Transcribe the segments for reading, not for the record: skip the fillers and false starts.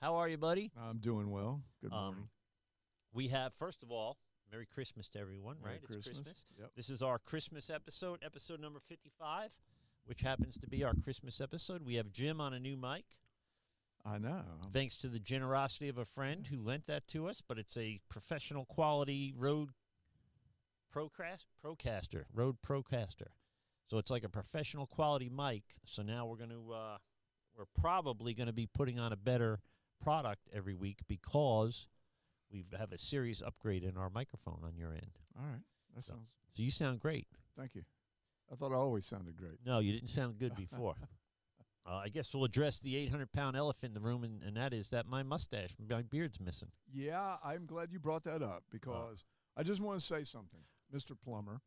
Howard. How are you, buddy? I'm doing well. Good morning. We have, first of all, Merry Christmas to everyone, Merry right? Christmas. It's Christmas. Yep. This is our Christmas episode, episode number 55, which happens to be our Christmas episode. We have Jim on a new mic. I know. Thanks to the generosity of a friend who lent that to us, but it's a professional quality Rode Procaster. So it's like a professional quality mic. So now we're probably going to be putting on a better product every week because we have a serious upgrade in our microphone on your end. All right. So you sound great. Thank you. I thought I always sounded great. No, you didn't sound good before. I guess we'll address the 800-pound elephant in the room, and that is that my mustache, my beard's missing. Yeah, I'm glad you brought that up because I just want to say something, Mr. Plummer.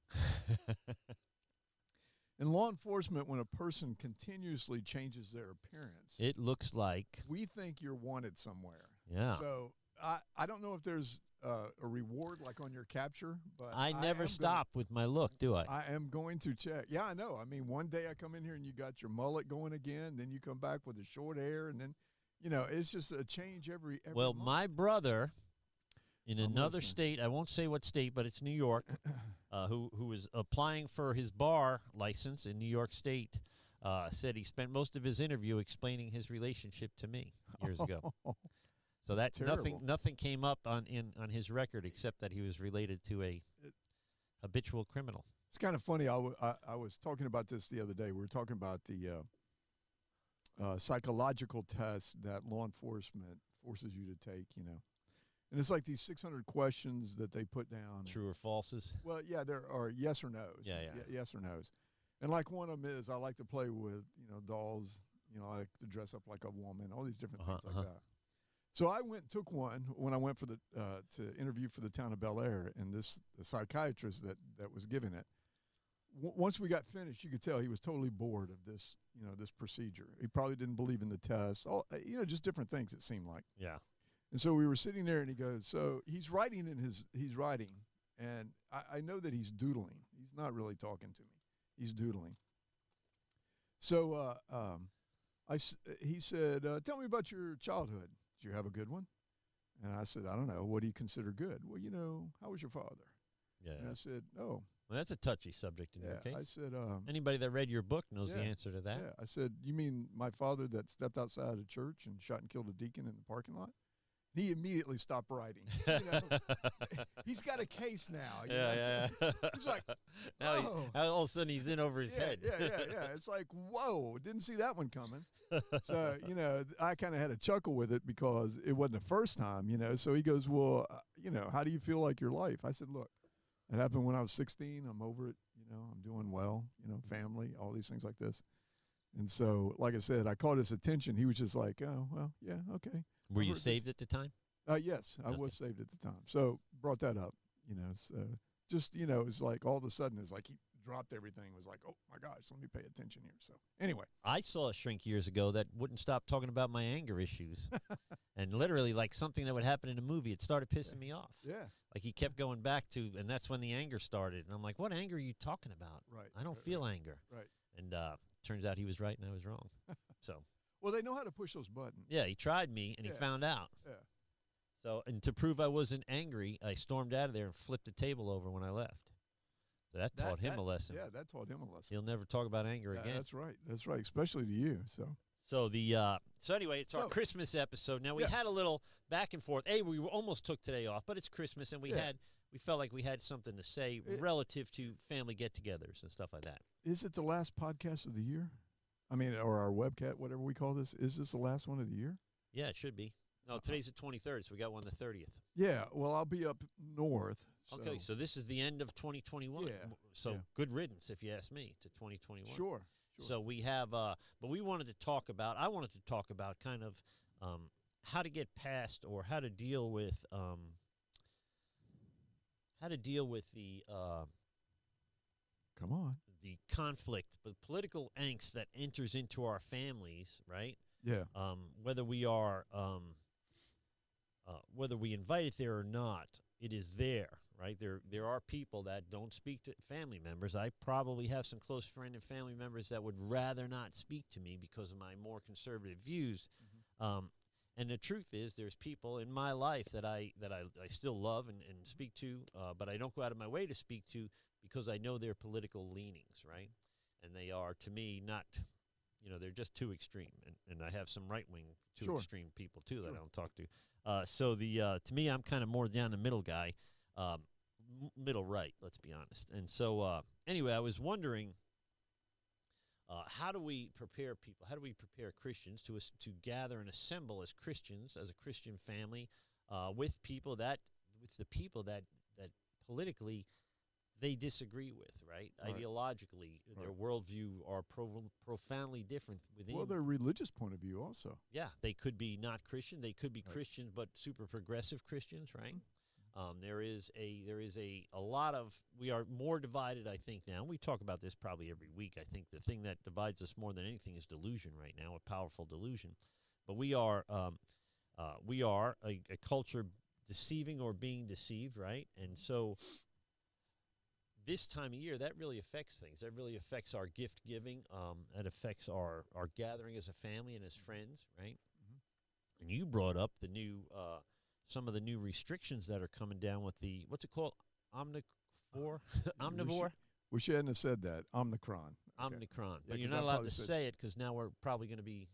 In law enforcement, when a person continuously changes their appearance, it looks like we think you're wanted somewhere. Yeah. So I don't know if there's a reward like on your capture, but I never stop with my look, do I? I am going to check. Yeah, I know. I mean, one day I come in here and you got your mullet going again, then you come back with the short hair, and then, it's just a change every Well, month. my brother in another state, I won't say what state, but it's New York, who was applying for his bar license in New York State, said he spent most of his interview explaining his relationship to me years ago. So that nothing came up on his record except that he was related to a habitual criminal. It's kind of funny. I was talking about this the other day. We were talking about the psychological test that law enforcement forces you to take, And it's like these 600 questions that they put down. True or falses? Well, yeah, there are yes or no's. Yeah. Yes or no's. And like one of them is I like to play with, dolls. I like to dress up like a woman, all these different things like that. So I went and took one when I went for to interview for the town of Bel Air, and the psychiatrist that was giving it, once we got finished, you could tell he was totally bored of this, this procedure. He probably didn't believe in the test, just different things it seemed like. Yeah. And so we were sitting there, and he goes, so he's writing, and I know that he's doodling. He's not really talking to me. He's doodling. So he said, tell me about your childhood. Did you have a good one? And I said, I don't know. What do you consider good? Well, how was your father? Yeah. And I said, oh. Well, that's a touchy subject in your case. I said, anybody that read your book knows the answer to that. Yeah. I said, you mean my father that stepped outside a church and shot and killed a deacon in the parking lot? He immediately stopped writing. He's got a case now. Yeah. He's like, now all of a sudden he's in over his head. Yeah. It's like, whoa, didn't see that one coming. So, I kind of had a chuckle with it because it wasn't the first time, So he goes, well, how do you feel like your life? I said, look, it happened when I was 16. I'm over it. I'm doing well, family, all these things like this. And so, like I said, I caught his attention. He was just like, oh, well, yeah, okay. Were you saved at the time? Yes, I was saved at the time. So brought that up, So just, it's like all of a sudden it's like he dropped everything. It was like, oh, my gosh, let me pay attention here. So anyway. I saw a shrink years ago that wouldn't stop talking about my anger issues. And literally like something that would happen in a movie, it started pissing me off. Yeah. Like he kept going back to, and that's when the anger started. And I'm like, what anger are you talking about? Right. I don't feel anger. Right. And turns out he was right and I was wrong. So. Well, they know how to push those buttons. Yeah, he tried me, and he found out. Yeah. So, and to prove I wasn't angry, I stormed out of there and flipped the table over when I left. So that taught him a lesson. Yeah, that taught him a lesson. He'll never talk about anger again. That's right. That's right, especially to you. So anyway, it's our Christmas episode. Now we had a little back and forth. We almost took today off, but it's Christmas, and we felt like we had something to say relative to family get-togethers and stuff like that. Is it the last podcast of the year? I mean, or our webcat, whatever we call this. Is this the last one of the year? Yeah, it should be. No, today's the 23rd, so we got one the 30th. Yeah, well, I'll be up north. Okay, so this is the end of 2021. Yeah. So good riddance, if you ask me, to 2021. Sure. So we have, but we wanted to talk about, I wanted to talk about kind of how to get past or how to deal with the come on, the conflict, the political angst that enters into our families, right? Yeah. Whether we are, whether we invite it there or not, it is there, right? There are people that don't speak to family members. I probably have some close friend and family members that would rather not speak to me because of my more conservative views. And the truth is, there's people in my life that I still love and speak to, but I don't go out of my way to speak to because I know their political leanings, right? And they are, to me, not, they're just too extreme. And I have some right-wing, too Sure. extreme people, too, that Sure. I don't talk to. To me, I'm kind of more down the middle guy, middle right, let's be honest. And so, anyway, I was wondering, how do we prepare people? How do we prepare Christians to gather and assemble as Christians, as a Christian family, with the people that politically they disagree with, right? Right. Ideologically, their worldview are profoundly different within. Well, their religious point of view also. Yeah, they could be not Christian. They could be Right. Christians, but super progressive Christians, right? There is a lot of, we are more divided, I think, now. We talk about this probably every week. I think the thing that divides us more than anything is delusion right now, a powerful delusion. But we are a culture deceiving or being deceived, right? And so this time of year, that really affects things. That really affects our gift giving. That affects our gathering as a family and as friends, right? Mm-hmm. And you brought up the new some of the new restrictions that are coming down with the, what's it called? Omnivore? We shouldn't have said that. Omicron. Okay. Omicron. Yeah, But you're 'cause not I allowed probably to said- say it because now we're probably going to be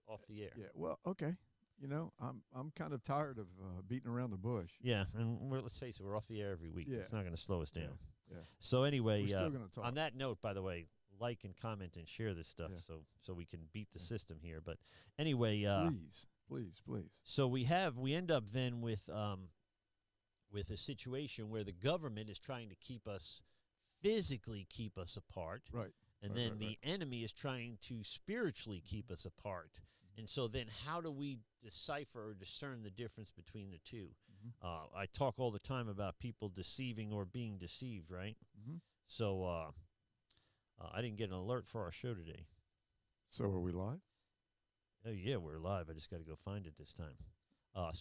off the air. Yeah. Well, okay. I'm kind of tired of beating around the bush. Yeah, and let's face it, we're off the air every week. Yeah. It's not going to slow us down. Yeah. So anyway, We're still going to talk. on that note, by the way, like and comment and share this stuff Yeah. so we can beat the system here. But anyway, Please. so we end up then with a situation where the government is trying to physically keep us apart. Right. And Right, then right, the right. enemy is trying to spiritually keep us apart. And so then how do we decipher or discern the difference between the two? Mm-hmm. I talk all the time about people deceiving or being deceived, right? Mm-hmm. So I didn't get an alert for our show today. So are we live? Oh, yeah, we're live. I just got to go find it this time. Well,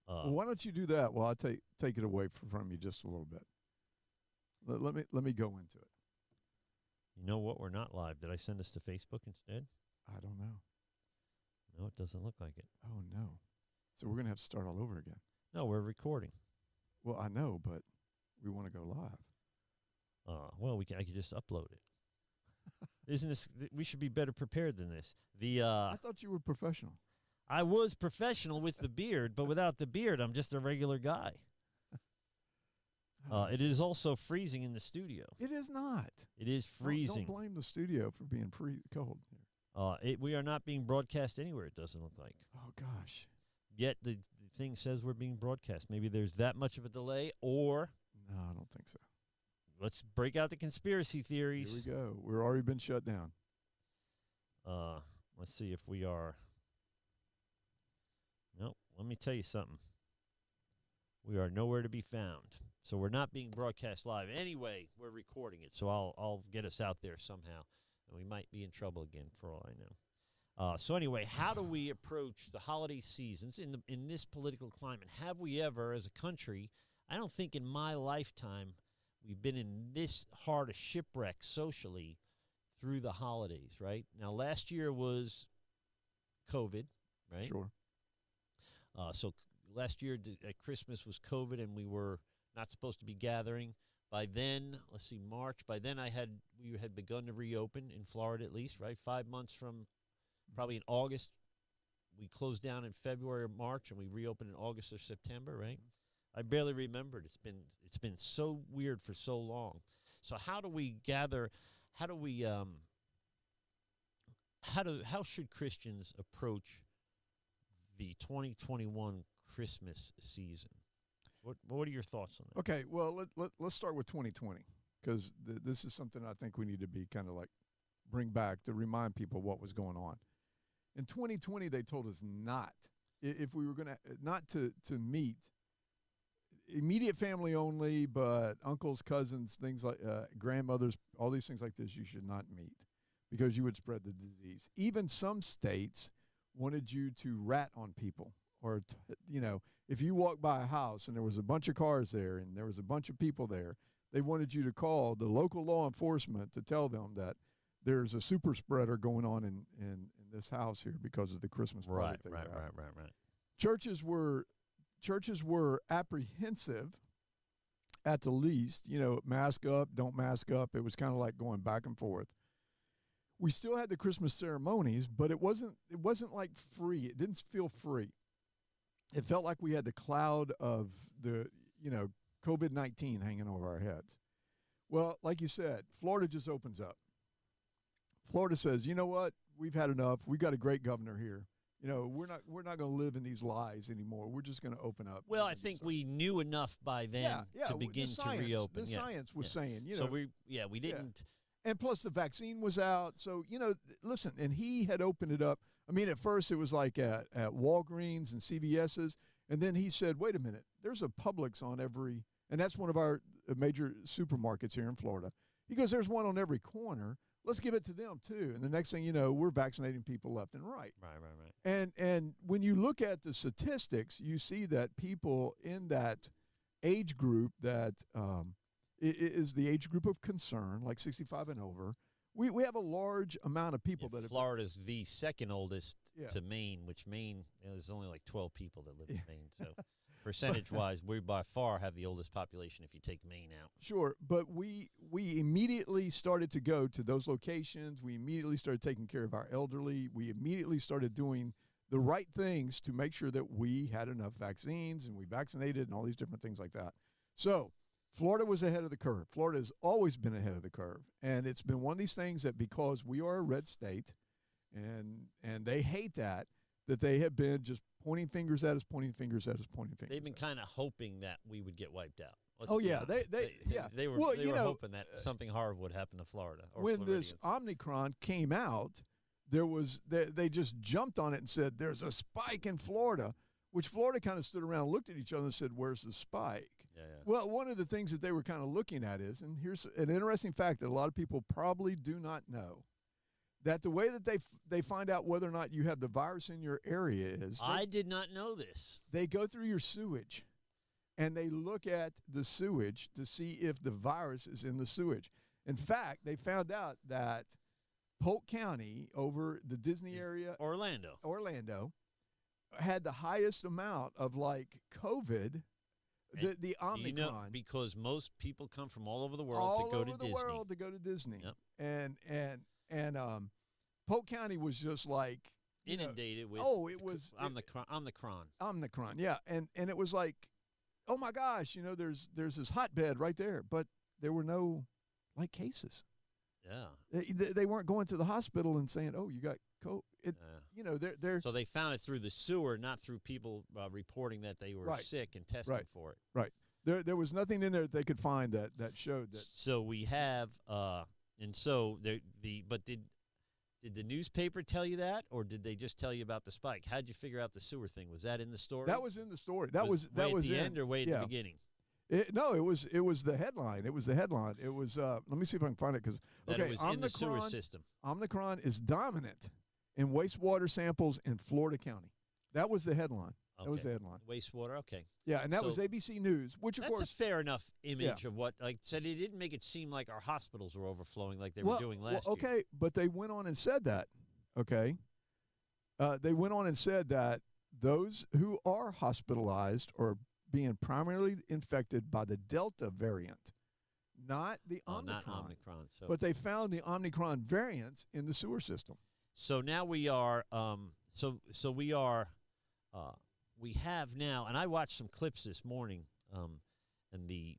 why don't you do that? Well, I'll take it away from you just a little bit. Let me go into it. You know what? We're not live. Did I send us to Facebook instead? I don't know. No, it doesn't look like it. Oh no. So we're gonna have to start all over again. No, we're recording. Well, I know, but we want to go live. Well, I could just upload it. Isn't this? We should be better prepared than this. I thought you were professional. I was professional with the beard, but without the beard, I'm just a regular guy. It is also freezing in the studio. It is not. It is freezing. Don't blame the studio for being cold here. We are not being broadcast anywhere, it doesn't look like. Oh, gosh. Yet the thing says we're being broadcast. Maybe there's that much of a delay, or... No, I don't think so. Let's break out the conspiracy theories. Here we go. We're already been shut down. Let's see if we are... Nope, let me tell you something. We are nowhere to be found. So we're not being broadcast live. Anyway, we're recording it, so I'll get us out there somehow. And we might be in trouble again, for all I know. So anyway, how do we approach the holiday seasons in this political climate? Have we ever, as a country, I don't think in my lifetime we've been in this hard a shipwreck socially through the holidays, right? Now, last year was COVID, right? Sure. So last year at Christmas was COVID, and we were not supposed to be gathering. By then, let's see, March. By then, we had begun to reopen in Florida, at least, right? 5 months from probably in August. We closed down in February or March, and we reopened in August or September, right? I barely remembered. It's been so weird for so long. So how do we gather? How do we how should Christians approach the 2021 Christmas season? What are your thoughts on that? Okay, well, let's start with 2020 because this is something I think we need to be kind of like bring back to remind people what was going on. In 2020, they told us if we were going to, not to meet, immediate family only, but uncles, cousins, things like grandmothers, all these things like this, you should not meet because you would spread the disease. Even some states wanted you to rat on people or, if you walk by a house and there was a bunch of cars there and there was a bunch of people there, they wanted you to call the local law enforcement to tell them that there's a super spreader going on in this house here because of the Christmas party. Right. Churches were apprehensive, at the least. Mask up, don't mask up. It was kind of like going back and forth. We still had the Christmas ceremonies, but it wasn't like free. It didn't feel free. It felt like we had the cloud of the COVID-19 hanging over our heads. Well, like you said, Florida just opens up. Florida says, you know what? We've had enough. We've got a great governor here. We're not going to live in these lies anymore. We're just going to open up. Well, I think we knew enough by then to begin to reopen. The science was saying, So we didn't. And plus the vaccine was out. So, listen, and he had opened it up. I mean, at first it was like at Walgreens and CVS's. And then he said, wait a minute, there's a Publix on every, and that's one of our major supermarkets here in Florida. He goes, there's one on every corner. Let's give it to them too. And the next thing you know, we're vaccinating people left and right. Right. And when you look at the statistics, you see that people in that age group that is the age group of concern, like 65 and over, we have a large amount of people that Florida's the second oldest to Maine, which Maine, there's only like 12 people that live in Maine. So percentage-wise, we by far have the oldest population if you take Maine out. Sure, but we immediately started to go to those locations. We immediately started taking care of our elderly. We immediately started doing the right things to make sure that we had enough vaccines and we vaccinated and all these different things like that. So Florida was ahead of the curve. Florida has always been ahead of the curve. And it's been one of these things that because we are a red state and they hate that they have been just pointing fingers at us. They've been kind of hoping that we would get wiped out. They were hoping that something horrible would happen to Florida. Or when Floridians. This Omicron came out, they just jumped on it and said, there's a spike in Florida, which Florida kind of stood around and looked at each other and said, where's the spike? Yeah. Well, one of the things that they were kind of looking at is, and here's an interesting fact that a lot of people probably do not know, that the way that they find out whether or not you have the virus in your area is... I did not know this. They go through your sewage, and they look at the sewage to see if the virus is in the sewage. In fact, they found out that Polk County over the Disney area... Orlando had the highest amount of, like, COVID... The Omicron, because most people come from all over the world to go to Disney. Yep. And Polk County was just like inundated with. Oh, it was Omicron. Yeah, and it was like, oh my gosh, there's this hotbed right there, but there were no like cases. Yeah. They weren't going to the hospital and saying, oh, you got COVID. So they found it through the sewer, not through people reporting that they were sick and testing for it. Right. There was nothing in there that they could find that showed that. So we have, but did the newspaper tell you that, or did they just tell you about the spike? How did you figure out the sewer thing? Was that in the story? That was in the story. That was at the end or way at the beginning? No, it was the headline. It was the headline. It was. Let me see if I can find it because it was in the sewer system. Omicron is dominant in wastewater samples in Florida County. That was the headline. Okay. That was the headline. Wastewater, okay. Yeah, and that was ABC News, which of course that's a fair enough image of what. Like said, it didn't make it seem like our hospitals were overflowing like they were doing last year. Okay, but they went on and said that. Okay, they went on and said that those who are hospitalized are being primarily infected by the Delta variant, not the Omicron. Not Omicron. So. But they found the Omicron variants in the sewer system. So now we are. We have now, and I watched some clips this morning, and the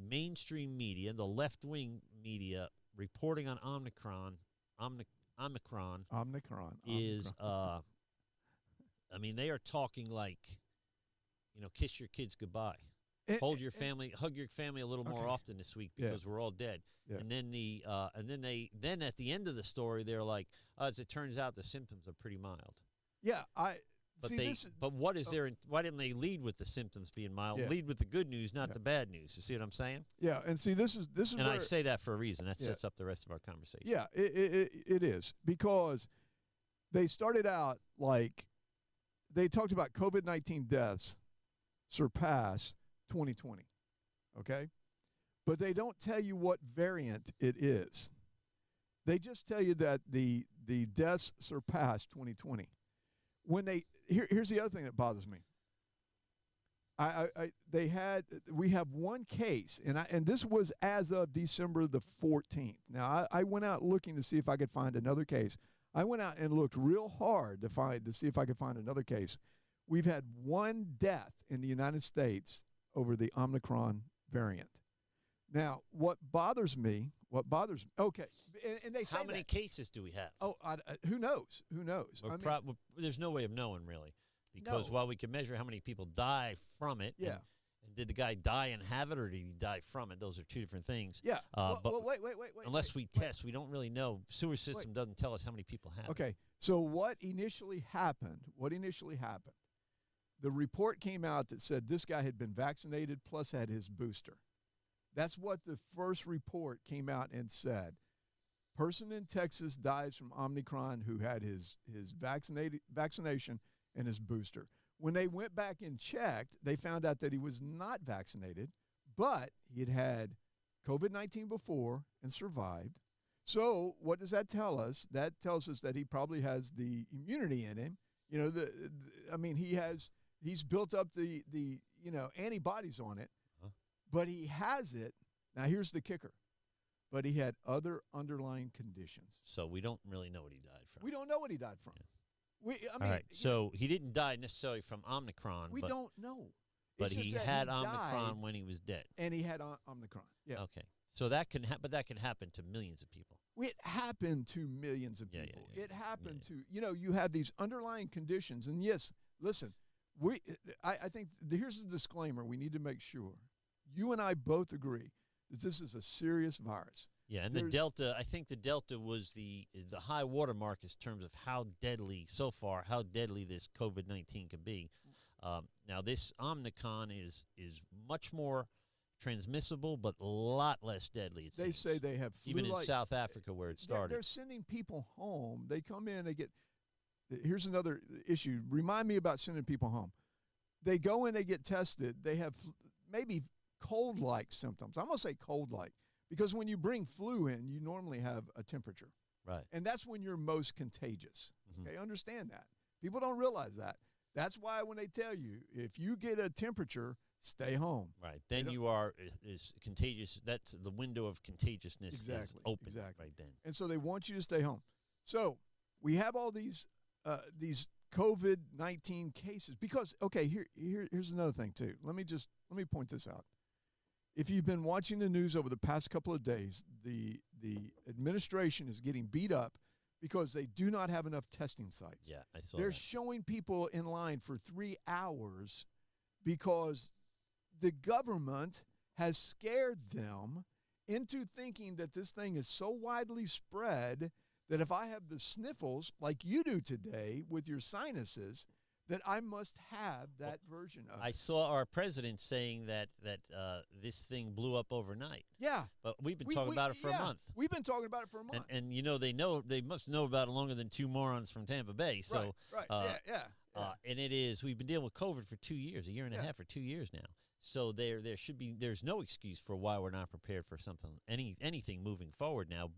mainstream media, the left-wing media, reporting on Omicron is. I mean, they are talking like, kiss your kids goodbye. Hug your family a little more often this week because we're all dead. Yeah. And then at the end of the story, they're like, as it turns out, the symptoms are pretty mild. Yeah, But what is there? Why didn't they lead with the symptoms being mild? Yeah. Lead with the good news, not the bad news. You see what I'm saying? Yeah, and see, this is. And I say that for a reason. That sets up the rest of our conversation. Yeah, it is because they started out like they talked about COVID-19 deaths surpass 2020, okay? But they don't tell you what variant it is. They just tell you that the the deaths surpassed 2020. When here's the other thing that bothers me. We have one case, and this was as of December the 14th. Now I went out looking to see if I could find another case. I went out and looked real hard to see if I could find another case. We've had one death in the United States over the Omicron variant. Now, what bothers me, okay, and they say how many cases do we have? Oh, who knows? Who knows? There's no way of knowing, really, because while we can measure how many people die from it, yeah. And did the guy die and have it, or did he die from it? Those are two different things. Yeah. But wait. Unless we test, we don't really know. Sewer system doesn't tell us how many people have it. Okay, so what initially happened, the report came out that said this guy had been vaccinated plus had his booster. That's what the first report came out and said. Person in Texas dies from Omicron who had his vaccination and his booster. When they went back and checked, they found out that he was not vaccinated, but he had had COVID-19 before and survived. So what does that tell us? That tells us that he probably has the immunity in him. You know, he's built up the antibodies on it. But he has it. Now, here's the kicker. But he had other underlying conditions. So we don't really know what he died from. We don't know what he died from. Yeah. All right. So he didn't die necessarily from Omicron. We don't know. But he had Omicron when he was dead. And he had Omicron. Yeah. Okay. So that can happen, but that can happen to millions of people. It happened to millions of people. It happened to, you have these underlying conditions. And yes, listen, I think here's the disclaimer we need to make sure. You and I both agree that this is a serious virus. Yeah, and the Delta, I think the Delta is the high watermark in terms of how deadly this COVID-19 can be. Now, this Omicron is much more transmissible, but a lot less deadly. They say they have flu even in South Africa where it started. They're sending people home. They come in, they get. Here's another issue. Remind me about sending people home. They go in, they get tested. They have maybe cold-like symptoms. I'm going to say cold-like because when you bring flu in, you normally have a temperature. Right. And that's when you're most contagious. Okay, understand that. People don't realize that. That's why when they tell you, if you get a temperature, stay home. Right. Then you are is contagious. That's the window of contagiousness is open right then. And so they want you to stay home. So we have all these COVID-19 cases because, okay, here's another thing too. Let me point this out. If you've been watching the news over the past couple of days, the administration is getting beat up because they do not have enough testing sites. Yeah, I saw They're showing people in line for 3 hours because the government has scared them into thinking that this thing is so widely spread that if I have the sniffles like you do today with your sinuses, that I must have that version of it. I saw our president saying that this thing blew up overnight. Yeah. But we've been talking about it for a month. We've been talking about it for a month. And they must know about it longer than two morons from Tampa Bay. So right. And we've been dealing with COVID for 2 years, a year and a half or 2 years now. So there's no excuse for why we're not prepared for anything moving forward now,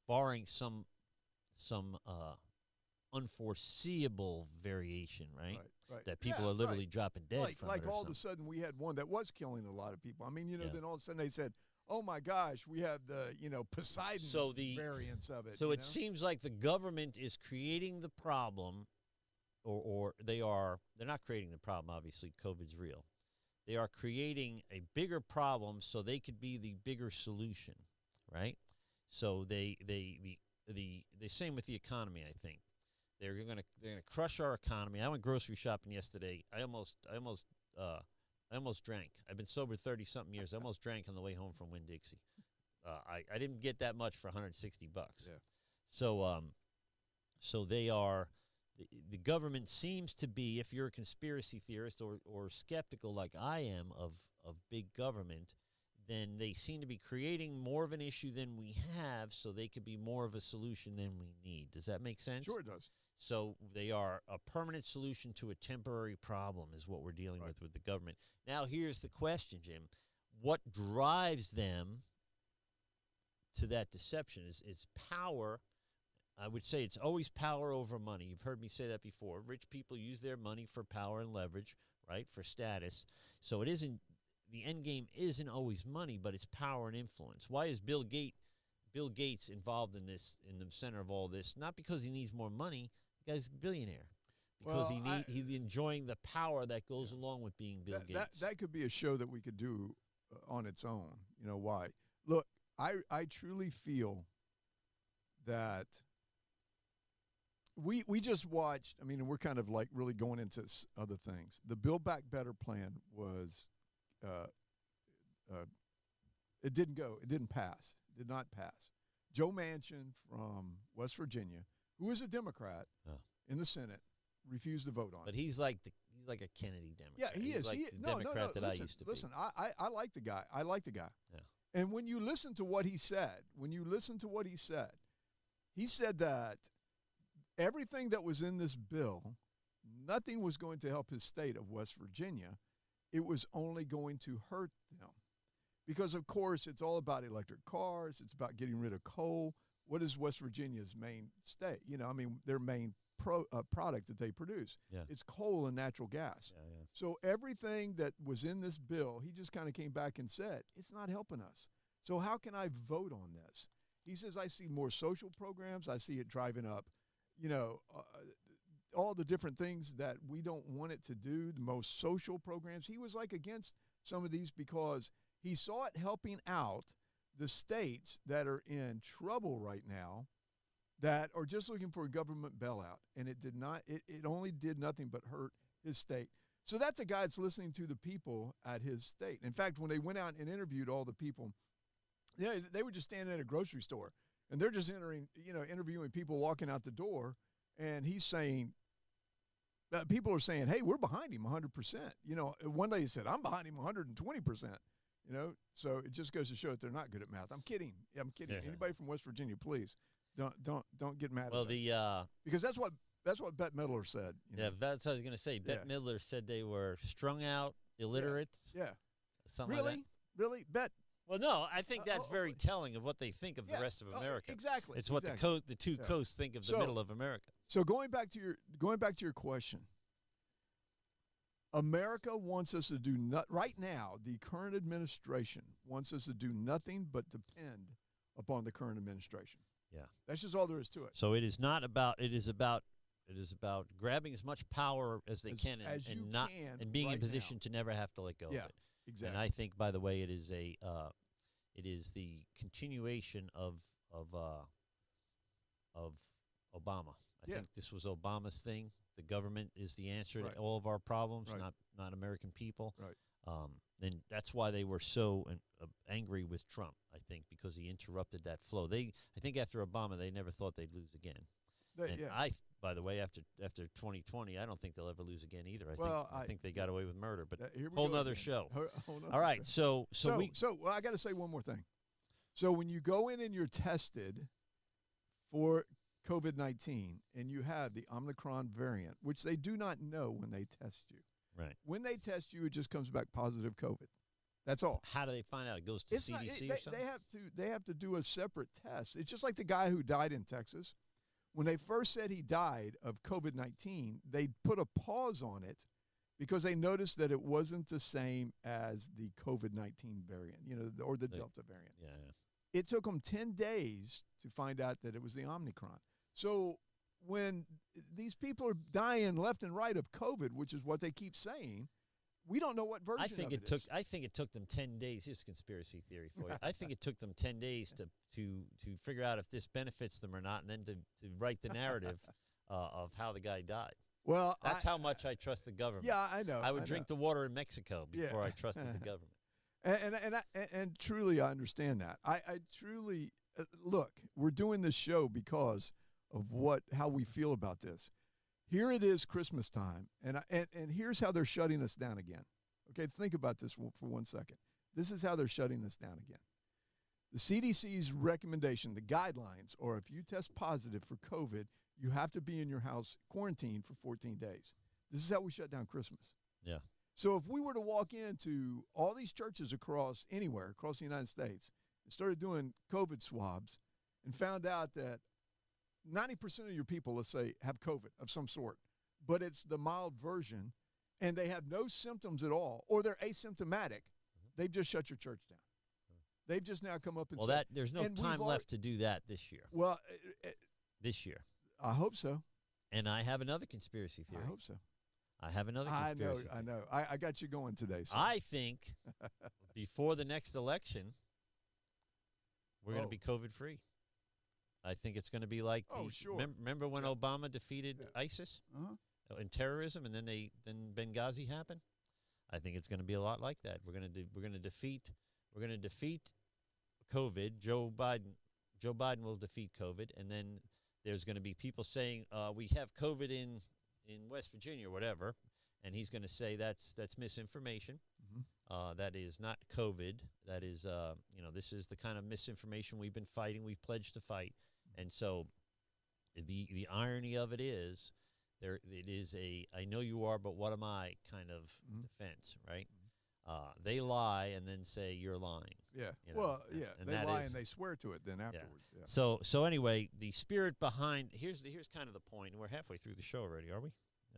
barring some unforeseeable variation, right? That people are literally dropping dead from. Like all of a sudden we had one that was killing a lot of people. I mean, then all of a sudden they said, "Oh my gosh, we have the Poseidon variants of it." So it seems like the government is creating the problem, or they're not creating the problem. Obviously, COVID's real. They are creating a bigger problem so they could be the bigger solution, right? So the same with the economy, I think. They're gonna crush our economy. I went grocery shopping yesterday. I almost drank. I've been sober 30-something years. I almost drank on the way home from Winn-Dixie. I didn't get that much for $160. Yeah. So they are. The government seems to be, if you're a conspiracy theorist or skeptical like I am of big government, then they seem to be creating more of an issue than we have so they could be more of a solution than we need. Does that make sense? Sure it does. So they are a permanent solution to a temporary problem is what we're dealing with the government. Now, here's the question, Jim. What drives them to that deception is power I would say it's always power over money. You've heard me say that before. Rich people use their money for power and leverage, right, for status. So it isn't the end game isn't always money, but it's power and influence. Why is Bill Gates involved in this, in the center of all this? Not because he needs more money. The guy's a billionaire. Because he's enjoying the power that goes along with being Bill Gates. That could be a show that we could do on its own. You know why? Look, I truly feel that we just watched. I mean, and we're kind of like really going into other things. The Build Back Better plan was, it didn't go. It didn't pass. It did not pass. Joe Manchin from West Virginia, who is a Democrat in the Senate, refused to vote on it. But he's like a Kennedy Democrat. Yeah, he is. Like the Democrat that listen, I used to listen, be. I like the guy. I like the guy. Yeah. And when you listen to what he said, he said that everything that was in this bill, nothing was going to help his state of West Virginia. It was only going to hurt them. Because, of course, it's all about electric cars. It's about getting rid of coal. What is West Virginia's main state? You know, I mean, their main product that they produce. Yeah. It's coal and natural gas. Yeah, yeah. So everything that was in this bill, he just kind of came back and said, it's not helping us. So how can I vote on this? He says, I see more social programs. I see it driving up, you know, all the different things that we don't want it to do, the most social programs. He was like against some of these because he saw it helping out the states that are in trouble right now, that are just looking for a government bailout. And it did not, it only did nothing but hurt his state. So that's a guy that's listening to the people at his state. In fact, when they went out and interviewed all the people, they were just standing at a grocery store and they're just interviewing people walking out the door. And he's saying, people are saying, hey, we're behind him 100%. You know, one day he said, I'm behind him 120%. You know, so it just goes to show that they're not good at math. I'm kidding. I'm kidding. Yeah. Anybody from West Virginia, please don't get mad. Well, at us. Because that's what Bette Midler said. You know? Yeah, that's what I was going to say. Bette Midler said they were strung out, illiterate. Yeah. Something like that. Really, Bette. Well, no, I think that's very telling of what they think of the rest of America. Exactly. It's what the two coasts think of the middle of America. So going back to your question, America wants us to do right now. The current administration wants us to do nothing but depend upon the current administration. Yeah, that's just all there is to it. So it is not about. It is about grabbing as much power as they can and being in position to never have to let go of it. Exactly. And I think, by the way, it is the continuation of Obama. I think this was Obama's thing. The government is the answer to all of our problems, not American people. Right. And that's why they were so angry with Trump, I think, because he interrupted that flow. I think after Obama, they never thought they'd lose again. By the way, after 2020, I don't think they'll ever lose again either. I think they got away with murder, but whole nother show. All right, so I got to say one more thing. So when you go in and you're tested for COVID-19 and you have the Omicron variant, which they do not know when they test you. Right. When they test you, it just comes back positive COVID. That's all. How do they find out? It goes to CDC or something? They have to do a separate test. It's just like the guy who died in Texas. When they first said he died of COVID-19, they put a pause on it because they noticed that it wasn't the same as the COVID-19 variant, or the Delta variant. Yeah. It took them 10 days to find out that it was the Omicron. So when these people are dying left and right of COVID, which is what they keep saying, we don't know what version of it is. I think it took them 10 days. Here's a conspiracy theory for you. I think it took them 10 days to figure out if this benefits them or not, and then to write the narrative of how the guy died. Well, that's how much I trust the government. Yeah, I know. I would drink the water in Mexico before I trusted the government. And truly, I understand that. I truly look. We're doing this show because of how we feel about this. Here it is, Christmas time, and here's how they're shutting us down again. Okay, think about this for 1 second. This is how they're shutting us down again. The CDC's recommendation, the guidelines, are if you test positive for COVID, you have to be in your house quarantined for 14 days. This is how we shut down Christmas. Yeah. So if we were to walk into all these churches anywhere across the United States and started doing COVID swabs and found out that 90% of your people, let's say, have COVID of some sort, but it's the mild version, and they have no symptoms at all, or they're asymptomatic. They've just shut your church down. They've just now come up and said. Well, there's no time left to do that this year. Well, this year. I hope so. And I have another conspiracy theory. I hope so. I have another conspiracy theory. I know. I got you going today. So. I think before the next election, we're going to be COVID-free. I think it's going to be like sure. Remember when Obama defeated ISIS and terrorism, and then Benghazi happened? I think it's going to be a lot like that. We're going to defeat COVID. Joe Biden will defeat COVID, and then there's going to be people saying we have COVID in West Virginia or whatever, and he's going to say that's misinformation. That is not COVID. That is this is the kind of misinformation we've been fighting. We've pledged to fight. And so the irony of it is it is a I know you are, but what am I kind of defense, right? They lie and then say you're lying. Yeah. You know? Well, yeah. And they lie and they swear to it then afterwards. Yeah. So anyway, the spirit behind here's kind of the point. We're halfway through the show already, are we?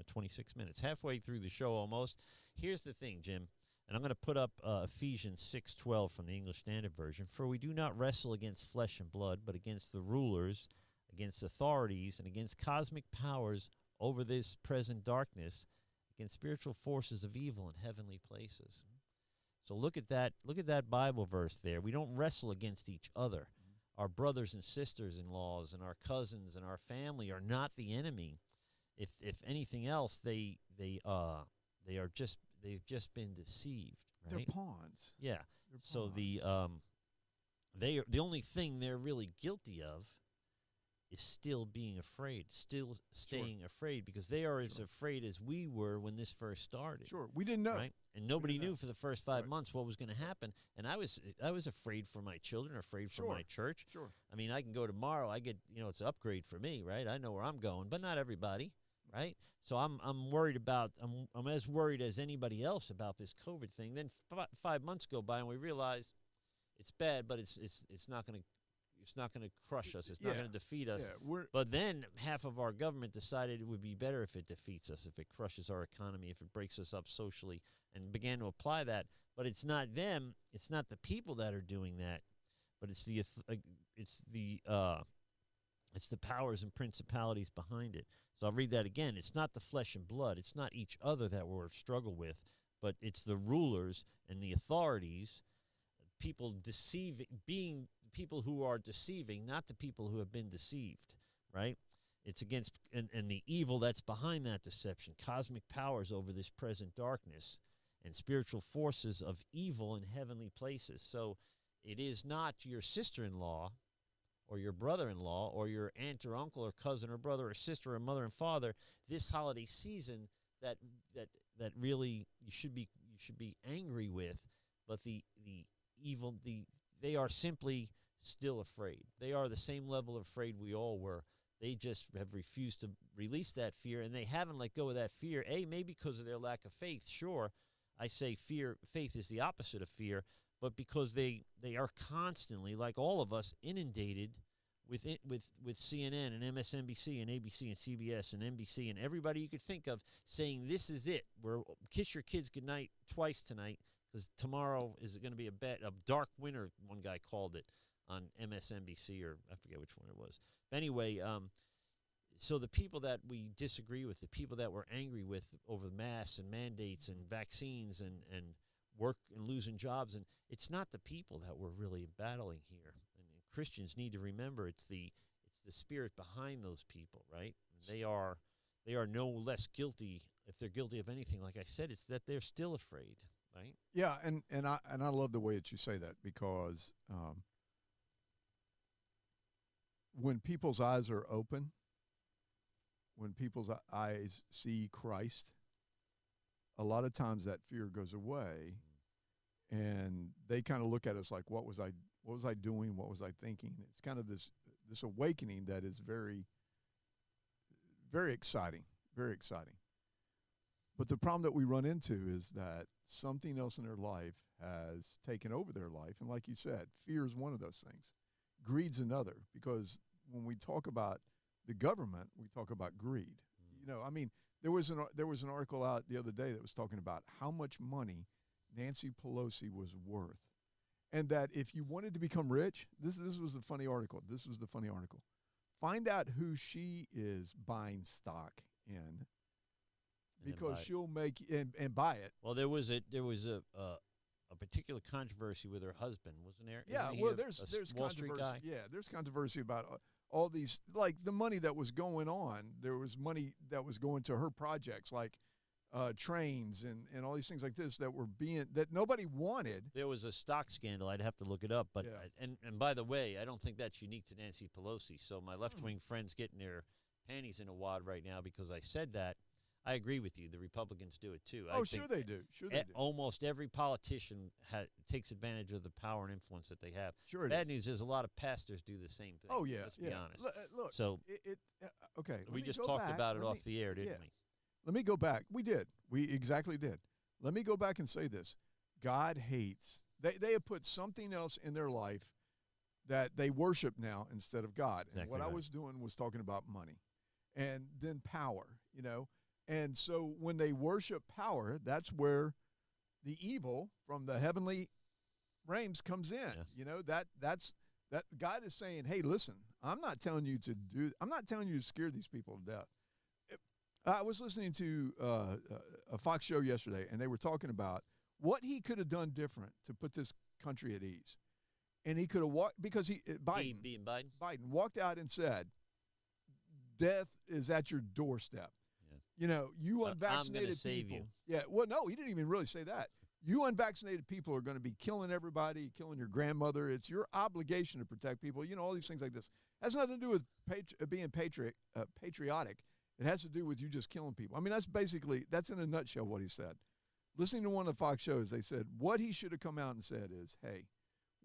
26 minutes. Halfway through the show almost. Here's the thing, Jim. And I'm going to put up Ephesians 6:12 from the English Standard Version. For we do not wrestle against flesh and blood, but against the rulers, against authorities, and against cosmic powers over this present darkness, against spiritual forces of evil in heavenly places. So look at that Bible verse there. We don't wrestle against each other. Our brothers and sisters-in-laws and our cousins and our family are not the enemy. If anything else, they've just been deceived. Right? They're pawns. Yeah. They're so pawns. the only thing they're really guilty of is still being afraid, still staying afraid, because they are as afraid as we were when this first started. Sure, we didn't know, right? And nobody knew for the first 5 months what was going to happen. And I was afraid for my children, afraid for my church. Sure. I mean, I can go tomorrow. I get it's an upgrade for me, right? I know where I'm going, but not everybody. Right, so I'm worried about I'm as worried as anybody else about this COVID thing. Then 5 months go by and we realize it's bad, but it's not going to crush us. It's not going to defeat us. Yeah, but then half of our government decided it would be better if it defeats us, if it crushes our economy, if it breaks us up socially, and began to apply that. But it's not them. It's not the people that are doing that, but it's the powers and principalities behind it. So I'll read that again. It's not the flesh and blood. It's not each other that we're struggle with, but it's the rulers and the authorities, people being people who are deceiving, not the people who have been deceived, right? It's against, and the evil that's behind that deception, cosmic powers over this present darkness, and spiritual forces of evil in heavenly places. So it is not your sister-in-law or your brother-in-law, or your aunt or uncle or cousin or brother or sister or mother and father, this holiday season that really you should be angry with, but the evil they are simply still afraid. They are the same level of afraid we all were. They just have refused to release that fear, and they haven't let go of that fear. Maybe because of their lack of faith. Sure, I say faith is the opposite of fear. But because they are constantly, like all of us, inundated with CNN and MSNBC and ABC and CBS and NBC and everybody you could think of saying this is it. Kiss your kids goodnight twice tonight because tomorrow is going to be a dark winter. One guy called it on MSNBC, or I forget which one it was. But anyway, so the people that we disagree with, the people that we're angry with over masks and mandates and vaccines and work and losing jobs, and it's not the people that we're really battling here. And Christians need to remember it's the spirit behind those people, right? They are no less guilty if they're guilty of anything. Like I said, it's that they're still afraid, right? Yeah, and I love the way that you say that, because when people's eyes are open, when people's eyes see Christ, a lot of times that fear goes away, and they kind of look at us like, what was I doing? What was I thinking? It's kind of this awakening that is very, very exciting, very exciting. But the problem that we run into is that something else in their life has taken over their life. And like you said, fear is one of those things. Greed's another, because when we talk about the government, we talk about greed. You know, I mean, there was an article out the other day that was talking about how much money Nancy Pelosi was worth, and that if you wanted to become rich, this was a funny article. This was the funny article. Find out who she is buying stock in, because she'll make and buy it. Well, there was a particular controversy with her husband, wasn't there? Yeah, Isn't well, he there's Wall Street controversy. guy? Yeah, there's controversy about all these, like the money that was going on. There was money that was going to her projects, like trains and all these things like this that nobody wanted. There was a stock scandal. I'd have to look it up, but and by the way, I don't think that's unique to Nancy Pelosi. So my left-wing friends getting their panties in a wad right now because I said that. I agree with you. The Republicans do it too. Oh, sure they do. Sure they do. Almost every politician takes advantage of the power and influence that they have. Sure. Bad news is a lot of pastors do the same thing. Oh yeah. Let's be honest. Look. So okay. we just talked about it off the air, didn't we? Let me go back. We did. We exactly did. Let me go back and say this. God hates. They have put something else in their life that they worship now instead of God. And Exactly what right. I was doing was talking about money, and then power. You know. And so when they worship power, that's where the evil from the heavenly realms comes in. Yeah. You know, that's God is saying, hey, listen, I'm not telling you to scare these people to death. I was listening to a Fox show yesterday, and they were talking about what he could have done different to put this country at ease. And he could have walked, because Biden walked out and said, death is at your doorstep. You know, you unvaccinated I'm gonna save people. you. Yeah, well, no, he didn't even really say that. You unvaccinated people are going to be killing everybody, killing your grandmother. It's your obligation to protect people. You know, all these things like this. It has nothing to do with being patriotic. It has to do with you just killing people. I mean, that's in a nutshell what he said. Listening to one of the Fox shows, they said what he should have come out and said is, hey,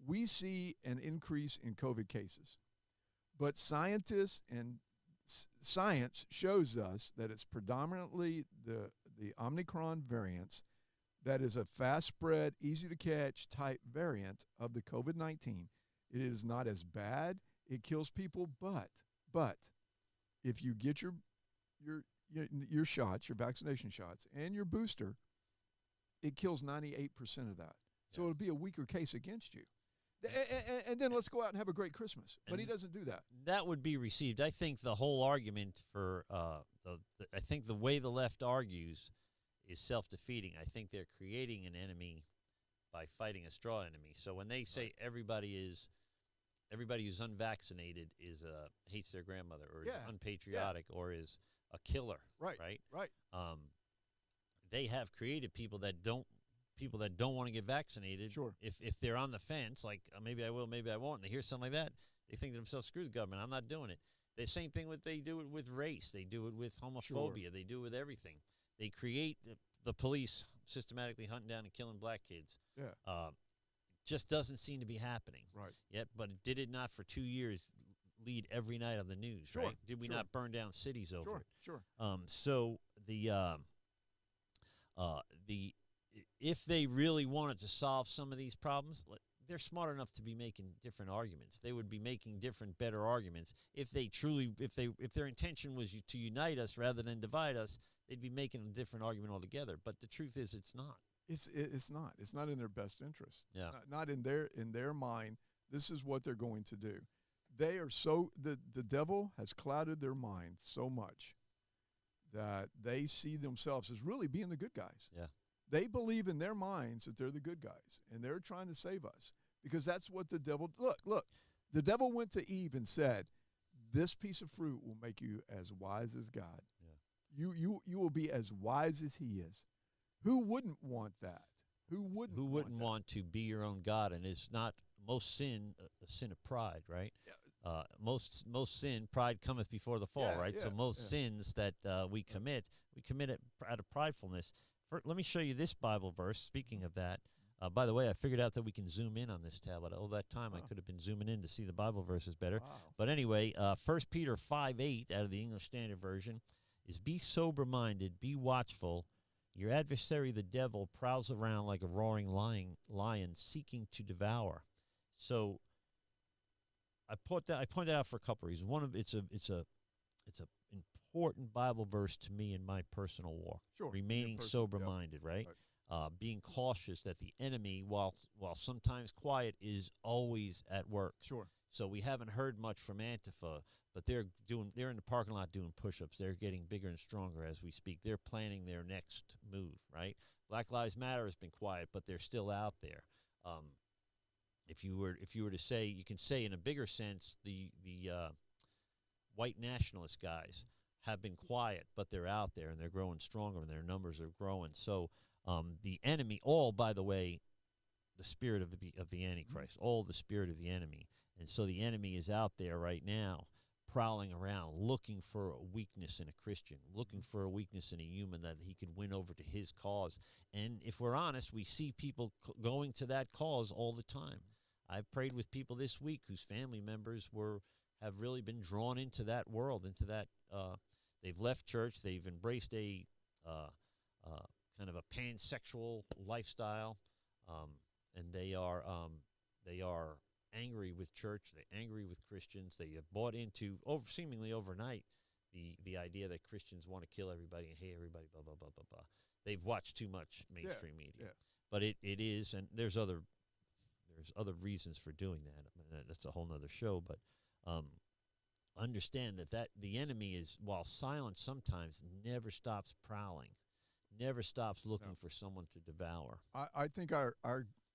we see an increase in COVID cases, but scientists and science shows us that it's predominantly the Omicron variants that is a fast spread, easy to catch type variant of the COVID-19. It is not as bad. It kills people, but if you get your shots, your vaccination shots, and your booster, it kills 98% of that. So it'll be a weaker case against you. And then let's go out and have a great Christmas. But he doesn't do that. That would be received. I think the whole argument for I think the way the left argues is self-defeating. I think they're creating an enemy by fighting a straw enemy. So when they say everybody who's unvaccinated is hates their grandmother or is unpatriotic or is a killer, right? They have created people that don't want to get vaccinated. Sure. If they're on the fence, like maybe I will, maybe I won't, and they hear something like that, they think to themselves, screw the government, I'm not doing it. The same thing they do it with race. They do it with homophobia. Sure. They do it with everything. They create the police systematically hunting down and killing black kids. Yeah. Just doesn't seem to be happening. Right. Yet, but it did it not for 2 years lead every night on the news, Sure. right? Did we not burn down cities over it? Sure. So if they really wanted to solve some of these problems, they're smart enough to be making different arguments. They would be making different, better arguments. If their intention was to unite us rather than divide us, they'd be making a different argument altogether. But the truth is, it's not. It's not. It's not in their best interest. Yeah. Not in their mind. This is what they're going to do. They are the devil has clouded their mind so much that they see themselves as really being the good guys. Yeah. They believe in their minds that they're the good guys, and they're trying to save us because that's what the devil – look. The devil went to Eve and said, this piece of fruit will make you as wise as God. Yeah. You will be as wise as he is. Who wouldn't want that? Who wouldn't want to be your own God? And it's not most sin a sin of pride, right? Yeah. Most sin, pride cometh before the fall, right? So most sins that we commit it out of pridefulness. Let me show you this Bible verse. Speaking of that, by the way, I figured out that we can zoom in on this tablet. All that time I could have been zooming in to see the Bible verses better. Wow. But anyway, 1 Peter 5:8 out of the English Standard Version is, be sober-minded, be watchful. Your adversary, the devil, prowls around like a roaring lion seeking to devour. So I point that out for a couple reasons. One of it's a it's an important Bible verse to me in my personal walk. Sure. Remaining sober-minded, right? Being cautious that the enemy, while sometimes quiet, is always at work. Sure. So we haven't heard much from Antifa, but they're in the parking lot doing push-ups. They're getting bigger and stronger as we speak. They're planning their next move, right? Black Lives Matter has been quiet, but they're still out there. If you were to say, you can say in a bigger sense, the white nationalist guys have been quiet, but they're out there and they're growing stronger and their numbers are growing. So the enemy, all by the way, the spirit of the Antichrist, all the spirit of the enemy. And so the enemy is out there right now, prowling around, looking for a weakness in a Christian, looking for a weakness in a human that he could win over to his cause. And if we're honest, we see people going to that cause all the time. I've prayed with people this week whose family members have really been drawn into that world, into that. They've left church. They've embraced a kind of a pansexual lifestyle, and they are angry with church. They're angry with Christians. They have bought into seemingly overnight the idea that Christians want to kill everybody and hate everybody. Blah blah blah blah blah. They've watched too much mainstream media, but it is, and there's other reasons for doing that. I mean, that's a whole nother show, but understand that the enemy is, while silent sometimes, never stops prowling, never stops looking for someone to devour. I think our